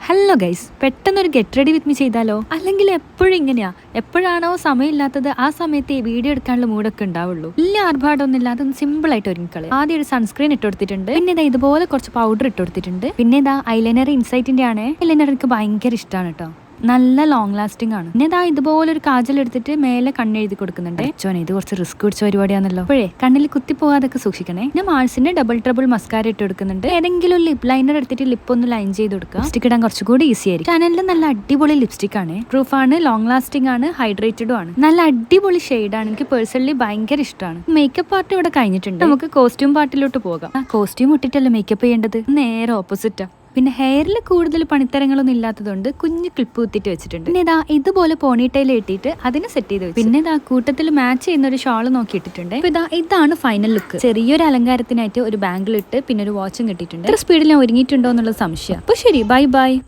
Hello guys, പെട്ടെന്നൊരു get ready with me ചെയ്താലോ? അല്ലെങ്കിൽ എപ്പോഴും ഇങ്ങനെയാ, എപ്പോഴാണോ സമയമില്ലാത്തത് ആ സമയത്ത് ഈ വീഡിയോ എടുക്കാനുള്ള മൂഡൊക്കെ ഉണ്ടാവുള്ളൂ. വലിയ ആർഭാടമൊന്നും ഇല്ലാതെ സിമ്പിൾ ആയിട്ട് ഒരുങ്ങിക്കളെ. ആദ്യം ഒരു സൺസ്ക്രീൻ ഇട്ട് കൊടുത്തിട്ടുണ്ട്, പിന്നെ ഇതാ ഇതുപോലെ കുറച്ച് പൗഡർ ഇട്ട് കൊടുത്തിട്ടുണ്ട്, പിന്നെ ഇതാ ഐലൈനർ ഇൻസൈറ്റിന്റെ ആണ്. ഐലൈനർ എനിക്ക് ഭയങ്കര ഇഷ്ടമാണ് കേട്ടോ, നല്ല ലോങ് ലാസ്റ്റിംഗ് ആണ്. പിന്നെ ഇതാ ഇതുപോലെ ഒരു കാജൽ എടുത്തിട്ട് മേലെ കണ്ണെഴുതി കൊടുക്കുന്നുണ്ട്. ചോനെ ഇത് കുറച്ച് റിസ്ക് പിടിച്ച പരിപാടിയാണല്ലോ. അപ്പോഴേ കണ്ണിൽ കുത്തി പോകാതൊക്കെ സൂക്ഷിക്കണേ. പിന്നെ മാൾസിന്റെ ഡബിൾ ട്രബിൾ മസ്കാര ഇട്ട് കൊടുക്കുന്നുണ്ട്. ഏതെങ്കിലും ലിപ് ലൈനർ എടുത്തിട്ട് ലിപ്പ് ഒന്ന് ലൈൻ ചെയ്ത് കൊടുക്കുക. ലിപ്സ്റ്റിക് ഇടാൻ കുറച്ചുകൂടി ഈസി ആയിരിക്കും. ചാനലിൽ നല്ല അടിപൊളി ലിപ്സ്റ്റിക് ആണ്, പ്രൂഫ് ആണ്, ലോങ് ലാസ്റ്റിംഗ് ആണ്, ഹൈഡ്രേറ്റഡും ആണ്. നല്ല അടിപൊളി ഷെയ്ഡാണ്, എനിക്ക് പേഴ്സണലി ഭയങ്കര ഇഷ്ടമാണ്. മേക്കപ്പ് പാർട്ട് ഇവിടെ കഴിഞ്ഞിട്ടുണ്ട്, നമുക്ക് കോസ്റ്റ്യൂം പാർട്ടിലോട്ട് പോകാം. ആ കോസ്റ്റ്യൂം ഇട്ടിട്ടല്ലേ മേക്കപ്പ് ചെയ്യേണ്ടത്, നേരെ ഓപ്പോസിറ്റാ. പിന്നെ ഹെയറിൽ കൂടുതൽ പണിത്തരങ്ങളൊന്നും ഇല്ലാത്തതുകൊണ്ട് കുഞ്ഞ് ക്ലിപ്പ് കുത്തിട്ട് വെച്ചിട്ടുണ്ട്. പിന്നെ ഇതാ ഇതുപോലെ പോണിട്ടയിൽ ഇട്ടിട്ട് അതിനെ സെറ്റ് ചെയ്ത് വെച്ചു. പിന്നെ ഇതാ കൂട്ടത്തിൽ മാച്ച് ചെയ്യുന്ന ഒരു ഷാള് നോക്കിയിട്ടിട്ടുണ്ട്. ഇതാണ് ഫൈനൽ ലുക്ക്. ചെറിയൊരു അലങ്കാരത്തിനായിട്ട് ഒരു ബാംഗിൾ ഇട്ട് പിന്നെ ഒരു വാച്ചും കിട്ടിയിട്ടുണ്ട്. ഇത്ര സ്പീഡിൽ ഞാൻ ഒരുങ്ങിയിട്ടുണ്ടോ എന്നുള്ള സംശയം. അപ്പൊ ശരി, ബൈ ബൈ.